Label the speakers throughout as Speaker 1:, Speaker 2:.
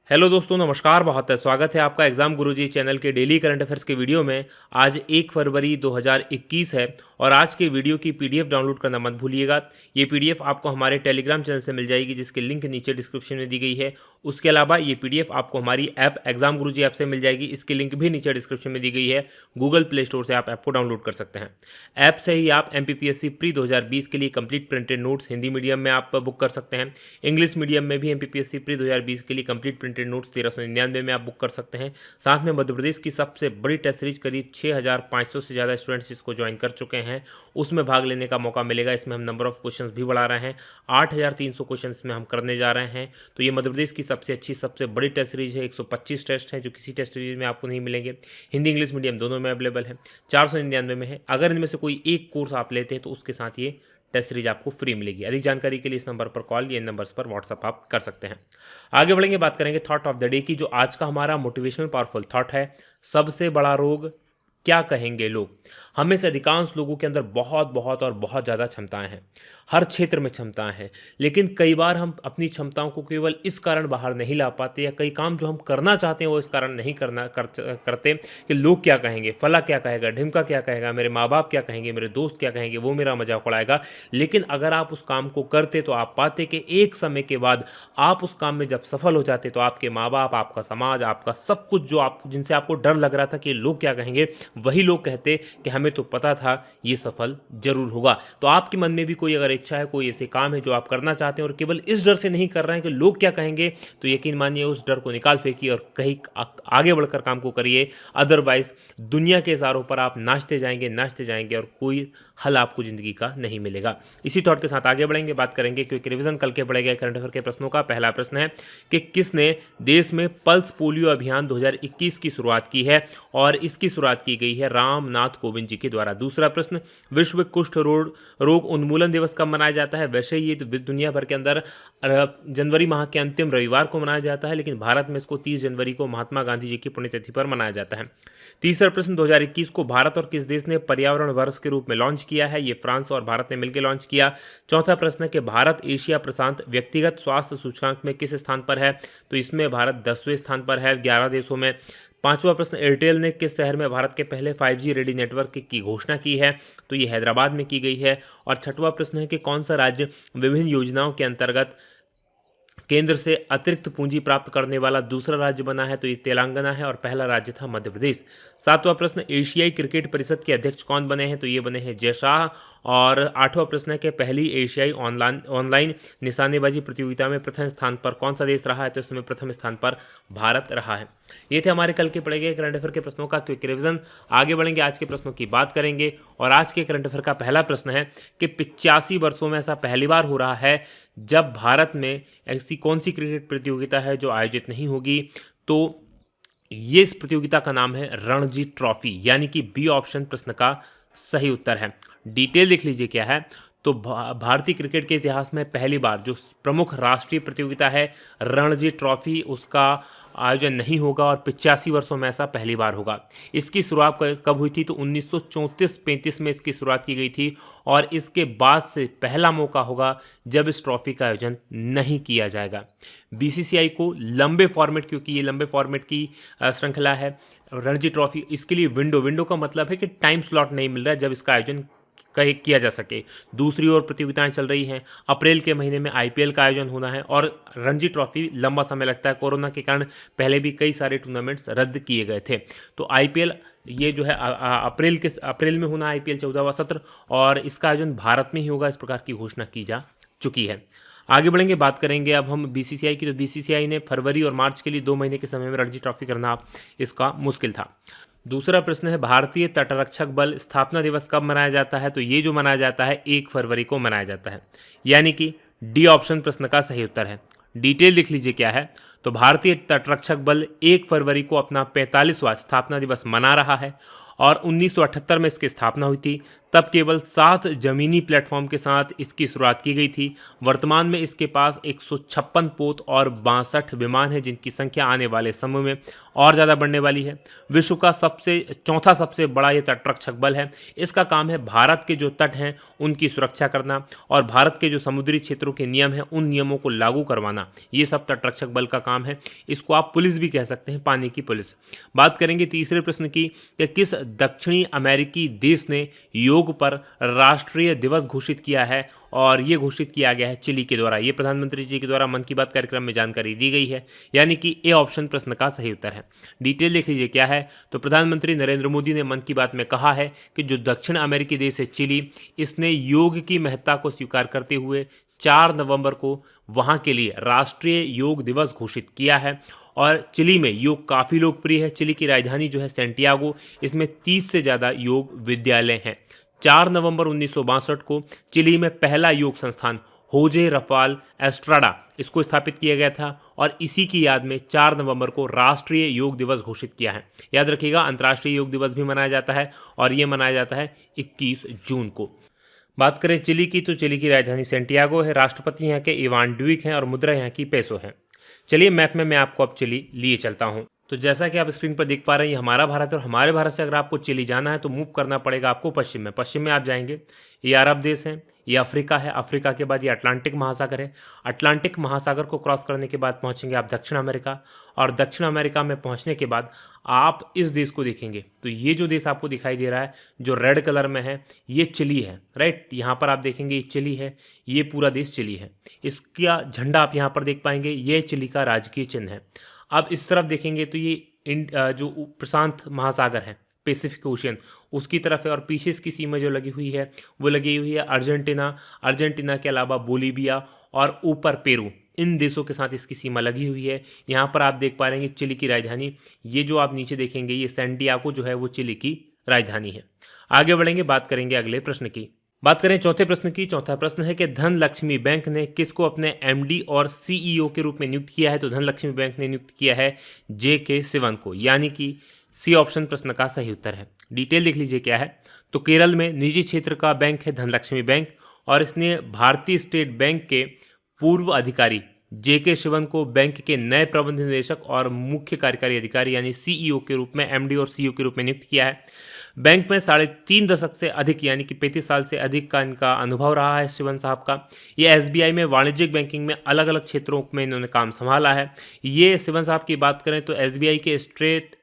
Speaker 1: Hello दोस्तों, नमस्कार। बहुत स्वागत है आपका एग्जाम गुरुजी चैनल के डेली करंट अफेयर्स के वीडियो में। आज 1 फरवरी 2021 है और आज के वीडियो की पीडीएफ डाउनलोड करना मत भूलिएगा। ये पीडीएफ आपको हमारे टेलीग्राम चैनल से मिल जाएगी, जिसकी लिंक नीचे डिस्क्रिप्शन में दी गई है। उसके अलावा ये पीडीएफ आपको हमारी ऐप एग्जाम गुरुजी ऐप से मिल जाएगी, इसकी लिंक भी नीचे डिस्क्रिप्शन में दी गई है। गूगल प्ले स्टोर से आप ऐप को डाउनलोड कर सकते हैं। ऐप से ही आप एमपीपीएससी प्री 2020 के लिए complete printed notes Hindi medium में आप बुक कर सकते हैं। इंग्लिश मीडियम में भी एमपीपीएससी प्री 2020 के लिए कंप्लीट प्रिंटेड नोट्स 1399 में आप बुक कर सकते हैं। साथ में मध्य प्रदेश की सबसे बड़ी टेस्ट सीरीज करीब 6500 से ज़्यादा स्टूडेंट्स इसको ज्वाइन कर चुके हैं, उसमें भाग लेने का मौका मिलेगा। इसमें हम नंबर ऑफ क्वेश्चंस भी बढ़ा रहे हैं, 8300 क्वेश्चंस में हम करने जा रहे हैं। तो ये मध्य प्रदेश की सबसे अच्छी सबसे बड़ी टेस्ट सीरीज है। 125 टेस्ट हैं जो किसी टेस्ट सीरीज में आपको नहीं मिलेंगे। हिंदी इंग्लिश मीडियम दोनों में अवेलेबल है। 499 में है। अगर इनमें से कोई एक कोर्स आप लेते हैं तो उसके साथ ये टेस्ट सीरीज आपको फ्री मिलेगी। अधिक जानकारी के लिए इस नंबर पर कॉल या इन नंबर्स पर व्हाट्सअप आप कर सकते हैं। आगे बढ़ेंगे, बात करेंगे थॉट ऑफ द डे की। जो आज का हमारा मोटिवेशनल पावरफुल थॉट है, सबसे बड़ा रोग क्या कहेंगे लोग। हमें से अधिकांश लोगों के अंदर बहुत बहुत और बहुत ज़्यादा क्षमताएं हैं, हर क्षेत्र में क्षमताएं हैं, लेकिन कई बार हम अपनी क्षमताओं को केवल इस कारण बाहर नहीं ला पाते, या कई काम जो हम करना चाहते हैं वो इस कारण नहीं करते कि लोग क्या कहेंगे, फला क्या कहेगा, ढिमका क्या कहेगा, मेरे माँ बाप क्या कहेंगे, मेरे दोस्त क्या कहेंगे, वो मेरा मजाक उड़ाएगा। लेकिन अगर आप उस काम को करते तो आप पाते कि एक समय के बाद आप उस काम में जब सफल हो जाते तो आपके माँ बाप, आपका समाज, आपका सब कुछ जो आप जिनसे आपको डर लग रहा था कि लोग क्या कहेंगे, वही लोग कहते कि हमें तो पता था ये सफल जरूर होगा। तो आपके मन में भी कोई अगर इच्छा है, कोई ऐसे काम है जो आप करना चाहते हैं और केवल इस डर से नहीं कर रहे हैं कि लोग क्या कहेंगे, तो यकीन मानिए उस डर को निकाल फेंकिए और कहीं आगे बढ़कर काम को करिए। अदरवाइज दुनिया के इशारों पर आप नाचते जाएंगे और कोई हल आपको जिंदगी का नहीं मिलेगा। इसी थॉट के साथ आगे बढ़ेंगे, बात करेंगे क्योंकि रिवीजन कल के पड़े गए करंट अफेयर के प्रश्नों का। पहला प्रश्न है कि किसने देश में पल्स पोलियो अभियान 2021 की शुरुआत की है, और इसकी शुरुआत की गई है रामनाथ कोविंद जी के द्वारा। दूसरा प्रश्न, विश्व कुष्ठ रोग उन्मूलन दिवस कब मनाया जाता है। वैसे ये दुनिया भर के अंदर जनवरी माह के अंतिम रविवार को मनाया जाता है, लेकिन भारत में इसको 30 जनवरी को महात्मा गांधी जी की पुण्यतिथि पर मनाया जाता है। तीसरा प्रश्न, 2021 को भारत और किस देश ने पर्यावरण वर्ष के रूप में लॉन्च किया है। ये फ्रांस और भारत ने मिलकर लॉन्च किया। चौथा प्रश्न है कि भारत एशिया प्रशांत व्यक्तिगत स्वास्थ्य सूचकांक में किस स्थान पर है। तो इसमें भारत 10वें स्थान पर है 11 देशों में। पांचवा प्रश्न, एयरटेल ने किस शहर में भारत के पहले 5G रेडी नेटवर्क की घोषणा की है। तो ये हैदराबाद में की गई है। और छठवां प्रश्न है कि कौन सा राज्य विभिन्न योजनाओं के अंतर्गत केंद्र से अतिरिक्त पूंजी प्राप्त करने वाला दूसरा राज्य बना है। तो ये तेलंगाना है और पहला राज्य था मध्य प्रदेश। सातवां प्रश्न, एशियाई क्रिकेट परिषद के अध्यक्ष कौन बने हैं। तो ये बने हैं जय शाह। और आठवां प्रश्न है कि पहली एशियाई ऑनलाइन निशानेबाजी प्रतियोगिता में प्रथम स्थान पर कौन सा देश रहा है। तो इसमें प्रथम स्थान पर भारत रहा है। ये थे हमारे कल के पढ़े गए करंट अफेयर के प्रश्नों का क्विक रिवीजन। आगे बढ़ेंगे, आज के प्रश्नों की बात करेंगे। और आज के करंट अफेयर का पहला प्रश्न है कि 85 वर्षों में ऐसा पहली बार हो रहा है जब भारत में ऐसी कौन सी क्रिकेट प्रतियोगिता है जो आयोजित नहीं होगी। तो ये इस प्रतियोगिता का नाम है रणजी ट्रॉफी, यानी कि बी ऑप्शन प्रश्न का सही उत्तर है। डिटेल देख लीजिए क्या है। तो भारतीय क्रिकेट के इतिहास में पहली बार जो प्रमुख राष्ट्रीय प्रतियोगिता है रणजी ट्रॉफी, उसका आयोजन नहीं होगा और 85 वर्षों में ऐसा पहली बार होगा। इसकी शुरुआत कब हुई थी। तो 1934-35 में इसकी शुरुआत की गई थी, और इसके बाद से पहला मौका होगा जब इस ट्रॉफी का आयोजन नहीं किया जाएगा। बीसीसीआई को लंबे फॉर्मेट, क्योंकि ये लंबे फॉर्मेट की श्रृंखला है रणजी ट्रॉफी, इसके लिए विंडो का मतलब है कि टाइम स्लॉट नहीं मिल रहा है जब इसका आयोजन किया जा सके। दूसरी ओर प्रतियोगिताएं चल रही हैं। अप्रैल के महीने में आईपीएल का आयोजन होना है, और रणजी ट्रॉफी लंबा समय लगता है। कोरोना के कारण पहले भी कई सारे टूर्नामेंट्स रद्द किए गए थे। तो आईपीएल ये जो है अप्रैल में होना आईपीएल 14वां सत्र, और इसका आयोजन भारत में ही होगा, इस प्रकार की घोषणा की जा चुकी है। आगे बढ़ेंगे, बात करेंगे अब हम बीसीसीआई की। तो बीसीसीआई ने फरवरी और मार्च के लिए 2 महीने के समय में रणजी ट्रॉफी करना इसका मुश्किल था। दूसरा प्रश्न है, भारतीय तटरक्षक बल स्थापना दिवस कब मनाया जाता है। तो ये जो मनाया जाता है 1 फरवरी को मनाया जाता है, यानी कि डी ऑप्शन प्रश्न का सही उत्तर है। डिटेल देख लीजिए क्या है। तो भारतीय तटरक्षक बल 1 फरवरी को अपना 45वां स्थापना दिवस मना रहा है, और 1978 में इसकी स्थापना हुई थी। तब केवल 7 जमीनी प्लेटफॉर्म के साथ इसकी शुरुआत की गई थी। वर्तमान में इसके पास 156 पोत और 62 विमान हैं, जिनकी संख्या आने वाले समय में और ज़्यादा बढ़ने वाली है। विश्व का चौथा सबसे बड़ा ये तटरक्षक बल है। इसका काम है भारत के जो तट हैं उनकी सुरक्षा करना और भारत के जो समुद्री क्षेत्रों के नियम हैं उन नियमों को लागू करवाना। ये सब तटरक्षक बल का काम है। इसको आप पुलिस भी कह सकते हैं, पानी की पुलिस। बात करेंगे तीसरे प्रश्न की कि किस दक्षिणी अमेरिकी देश ने योग पर राष्ट्रीय दिवस घोषित किया है, और ये घोषित किया गया है चिली के द्वारा। ये प्रधानमंत्री जी के द्वारा मन की बात कार्यक्रम में जानकारी दी गई है, यानी कि ए ऑप्शन प्रश्न का सही उत्तर है। डिटेल देख लीजिए क्या है। तो प्रधानमंत्री नरेंद्र मोदी ने मन की बात में कहा है कि जो दक्षिण अमेरिकी देश है चिली, इसने योग की महत्ता को स्वीकार करते हुए 4 नवंबर को वहां के लिए राष्ट्रीय योग दिवस घोषित किया है। और चिली में योग काफ़ी लोकप्रिय है। चिली की राजधानी जो है सैंटियागो, इसमें 30 से ज़्यादा योग विद्यालय हैं। 4 नवंबर 1962 को चिली में पहला योग संस्थान होजे रफाल एस्ट्राडा इसको स्थापित किया गया था, और इसी की याद में 4 नवंबर को राष्ट्रीय योग दिवस घोषित किया है। याद रखिएगा, अंतर्राष्ट्रीय योग दिवस भी मनाया जाता है, और ये मनाया जाता है 21 जून को। बात करें चिली की, तो चिली की राजधानी सैंटियागो है। राष्ट्रपति यहाँ के इवान ड्यूक हैं और मुद्रा यहाँ की पेसो है। चलिए मैप में मैं आपको अब चिली लिए चलता हूँ। तो जैसा कि आप स्क्रीन पर देख पा रहे हैं, ये हमारा भारत है, और हमारे भारत से अगर आपको चिली जाना है तो मूव करना पड़ेगा आपको पश्चिम में। पश्चिम में आप जाएंगे, ये अरब देश है, ये अफ्रीका है, अफ्रीका के बाद ये अटलांटिक महासागर है। अटलांटिक महासागर को क्रॉस करने के बाद पहुंचेंगे आप दक्षिण अमेरिका, और दक्षिण अमेरिका में पहुंचने के बाद आप इस देश को देखेंगे। तो ये जो देश आपको दिखाई दे रहा है जो रेड कलर में है, ये चिली है, राइट। यहाँ पर आप देखेंगे ये चिली है, ये पूरा देश चिली है। इसका झंडा आप यहाँ पर देख पाएंगे, ये चिली का राजकीय चिन्ह है। अब इस तरफ देखेंगे तो ये जो प्रशांत महासागर है, पैसिफिक ओशियन, उसकी तरफ है, और पीछे इसकी सीमा जो लगी हुई है वो लगी हुई है अर्जेंटीना के अलावा बोलीविया और ऊपर पेरू, इन देशों के साथ इसकी सीमा लगी हुई है। यहाँ पर आप देख पा रहे हैं चिली की राजधानी, ये जो आप नीचे देखेंगे ये सैंटियागो जो है वो चिली की राजधानी है। आगे बढ़ेंगे, बात करेंगे अगले प्रश्न की। बात करें चौथे प्रश्न की। चौथा प्रश्न है कि धनलक्ष्मी बैंक ने किसको अपने एमडी और सीईओ के रूप में नियुक्त किया है। तो धनलक्ष्मी बैंक ने नियुक्त किया है जेके सिवन को, यानी कि सी ऑप्शन प्रश्न का सही उत्तर है। डिटेल देख लीजिए क्या है। तो केरल में निजी क्षेत्र का बैंक है धनलक्ष्मी बैंक, और इसने भारतीय स्टेट बैंक के पूर्व अधिकारी जेके शिवन को बैंक के नए प्रबंध निदेशक और मुख्य कार्यकारी अधिकारी यानी सीईओ के रूप में, एमडी और सीईओ के रूप में नियुक्त किया है। बैंक में 3.5 दशक से अधिक यानी कि 35 साल से अधिक का इनका अनुभव रहा है शिवन साहब का। ये एसबीआई में वाणिज्यिक बैंकिंग में अलग अलग क्षेत्रों में इन्होंने काम संभाला है। ये शिवन साहब की बात करें तो एसबीआई के स्ट्रेट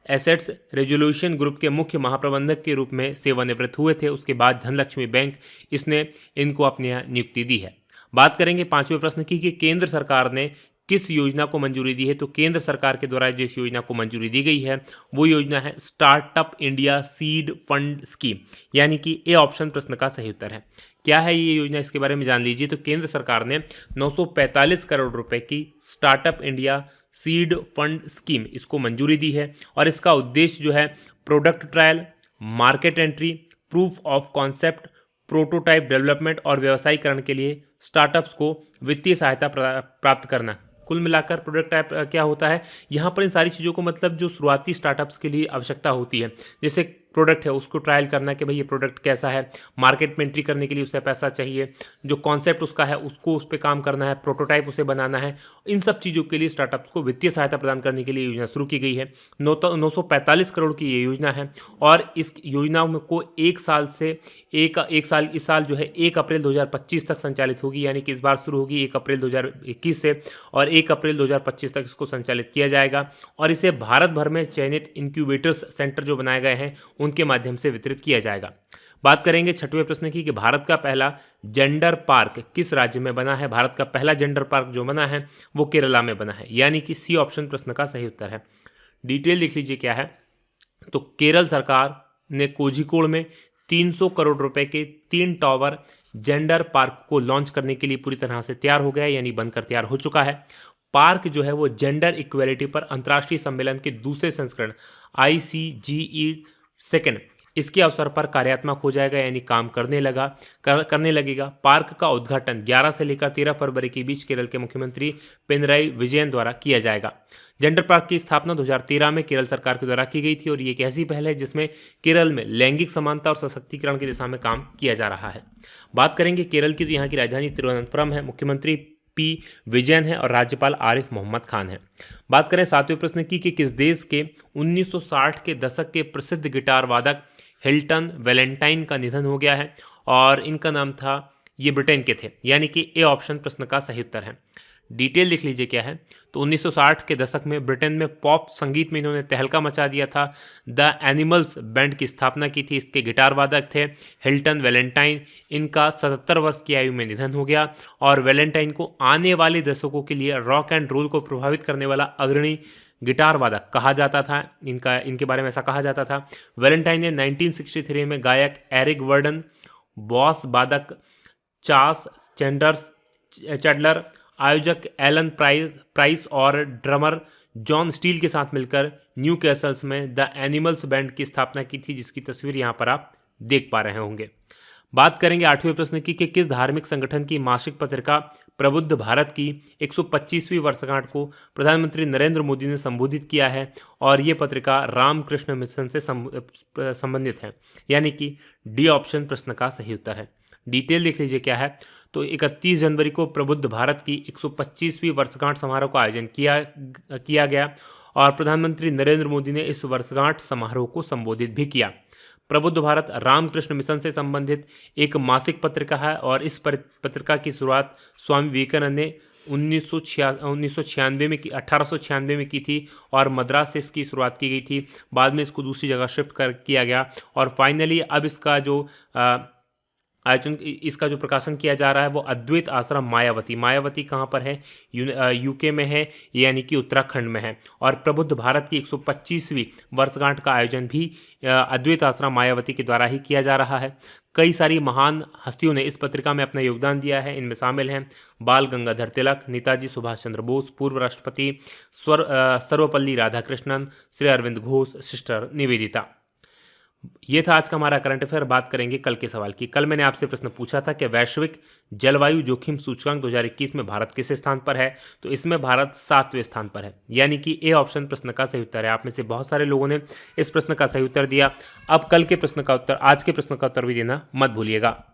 Speaker 1: एसेट्स रेजोल्यूशन ग्रुप के मुख्य महाप्रबंधक के रूप में सेवानिवृत्त हुए थे। उसके बाद धनलक्ष्मी बैंक इसने इनको अपनी यहाँ नियुक्ति दी है। बात करेंगे पांचवें प्रश्न की कि केंद्र सरकार ने किस योजना को मंजूरी दी है। तो केंद्र सरकार के द्वारा जिस योजना को मंजूरी दी गई है वो योजना है startup India seed fund scheme, यानी कि ए ऑप्शन प्रश्न का सही उत्तर है। क्या है ये योजना, इसके बारे में जान लीजिए। तो केंद्र सरकार ने 945 करोड़ रुपए की startup India seed fund scheme इसको मंजूरी दी है, और इसका उद्देश्य जो है product trial, market entry, proof of concept, prototype development और व्यवसायीकरण के लिए स्टार्टअप्स को वित्तीय सहायता प्राप्त करना। कुल मिलाकर प्रोडक्ट टाइप क्या होता है, यहाँ पर इन सारी चीज़ों को मतलब जो शुरुआती स्टार्टअप्स के लिए आवश्यकता होती है, जैसे प्रोडक्ट है उसको ट्रायल करना कि भाई ये प्रोडक्ट कैसा है, मार्केट में एंट्री करने के लिए उसे पैसा चाहिए, जो कॉन्सेप्ट उसका है उसको उस पर काम करना है, प्रोटोटाइप उसे बनाना है, इन सब चीज़ों के लिए स्टार्टअप्स को वित्तीय सहायता प्रदान करने के लिए योजना शुरू की गई है। 945 करोड़ की ये योजना है, और इस योजना को इस साल जो है 1 अप्रैल 2025 तक संचालित होगी, यानी कि इस बार शुरू होगी 1 अप्रैल 2021 से, और 1 अप्रैल 2025 तक इसको संचालित किया जाएगा, और इसे भारत भर में चयनित इंक्यूबेटर्स सेंटर जो बनाए गए हैं उनके माध्यम से वितरित किया जाएगा। बात करेंगे छठवें प्रश्न की कि भारत का पहला जेंडर पार्क किस राज्य में बना है। भारत का पहला जेंडर पार्क जो बना है वो केरला में बना है, यानी कि सी ऑप्शन प्रश्न का सही उत्तर है। डिटेल लिख लीजिए क्या है। तो केरल सरकार ने कोझिकोड में 300 करोड़ रुपए के 3 टावर जेंडर पार्क को लॉन्च करने के लिए पूरी तरह से तैयार हो गया है, यानी बनकर तैयार हो चुका है। पार्क जो है वो जेंडर इक्वेलिटी पर अंतर्राष्ट्रीय सम्मेलन के दूसरे संस्करण ICGE सेकेंड इसके अवसर पर कार्यात्मक हो जाएगा, यानी काम करने लगेगा। पार्क का उद्घाटन 11 से लेकर 13 फरवरी के बीच केरल के मुख्यमंत्री पिनराई विजयन द्वारा किया जाएगा। जेंडर पार्क की स्थापना 2013 में केरल सरकार के द्वारा की गई थी और ये एक ऐसी पहल है जिसमें केरल में लैंगिक समानता और सशक्तिकरण की दिशा में काम किया जा रहा है। बात करेंगे केरल की, तो यहाँ की राजधानी तिरुवनंतपुरम है, मुख्यमंत्री पी विजयन है और राज्यपाल आरिफ मोहम्मद खान है। बात करें 7वें प्रश्न की कि किस देश के 1960 के दशक के प्रसिद्ध गिटार वादक हिल्टन वैलेंटाइन का निधन हो गया है और इनका नाम था, ये ब्रिटेन के थे, यानी कि ए ऑप्शन प्रश्न का सही उत्तर है। डिटेल लिख लीजिए क्या है। तो 1960 के दशक में ब्रिटेन में पॉप संगीत में इन्होंने तहलका मचा दिया था। द एनिमल्स बैंड की स्थापना की थी। इसके गिटार वादक थे हिल्टन वैलेंटाइन। इनका 77 वर्ष की आयु में निधन हो गया और वैलेंटाइन को आने वाले दशकों के लिए रॉक एंड रोल को प्रभावित करने वाला अग्रणी गिटार वादक कहा जाता था। इनके बारे में ऐसा कहा जाता था। वैलेंटाइन ने 1963 में गायक एरिक वर्डन, बॉस वादक चार्ल्स चैडलर, आयोजक एलन प्राइस और ड्रमर जॉन स्टील के साथ मिलकर न्यू कैसल्स में द एनिमल्स बैंड की स्थापना की थी, जिसकी तस्वीर यहाँ पर आप देख पा रहे होंगे। बात करेंगे 8वें प्रश्न की कि किस धार्मिक संगठन की मासिक पत्रिका प्रबुद्ध भारत की 125वीं वर्षगांठ को प्रधानमंत्री नरेंद्र मोदी ने संबोधित किया है और ये पत्रिका रामकृष्ण मिशन से संबंधित है, यानी कि डी ऑप्शन प्रश्न का सही उत्तर है। डिटेल लिख लीजिए क्या है। तो 31 जनवरी को प्रबुद्ध भारत की 125वीं वर्षगांठ समारोह का आयोजन किया गया और प्रधानमंत्री नरेंद्र मोदी ने इस वर्षगांठ समारोह को संबोधित भी किया। प्रबुद्ध भारत रामकृष्ण मिशन से संबंधित एक मासिक पत्रिका है और इस पत्रिका की शुरुआत स्वामी विवेकानंद ने 1896 में की थी और मद्रास से इसकी शुरुआत की गई थी। बाद में इसको दूसरी जगह शिफ्ट किया गया और फाइनली अब इसका जो प्रकाशन किया जा रहा है वो अद्वैत आश्रम मायावती कहाँ पर है, यूके में है, यानी कि उत्तराखंड में है। और प्रबुद्ध भारत की 125वीं वर्षगांठ का आयोजन भी अद्वैत आश्रम मायावती के द्वारा ही किया जा रहा है। कई सारी महान हस्तियों ने इस पत्रिका में अपना योगदान दिया है। इनमें शामिल हैं बाल गंगाधर तिलक, नेताजी सुभाष चंद्र बोस, पूर्व राष्ट्रपति सर्वपल्ली राधाकृष्णन, श्री अरविंद घोष, सिस्टर निवेदिता। ये था आज का हमारा करंट अफेयर। बात करेंगे कल के सवाल की। कल मैंने आपसे प्रश्न पूछा था कि वैश्विक जलवायु जोखिम सूचकांक 2021 में भारत किस स्थान पर है, तो इसमें भारत 7वें स्थान पर है, यानी कि ए ऑप्शन प्रश्न का सही उत्तर है। आप में से बहुत सारे लोगों ने इस प्रश्न का सही उत्तर दिया। अब कल के प्रश्न का उत्तर, आज के प्रश्न का उत्तर भी देना मत भूलिएगा।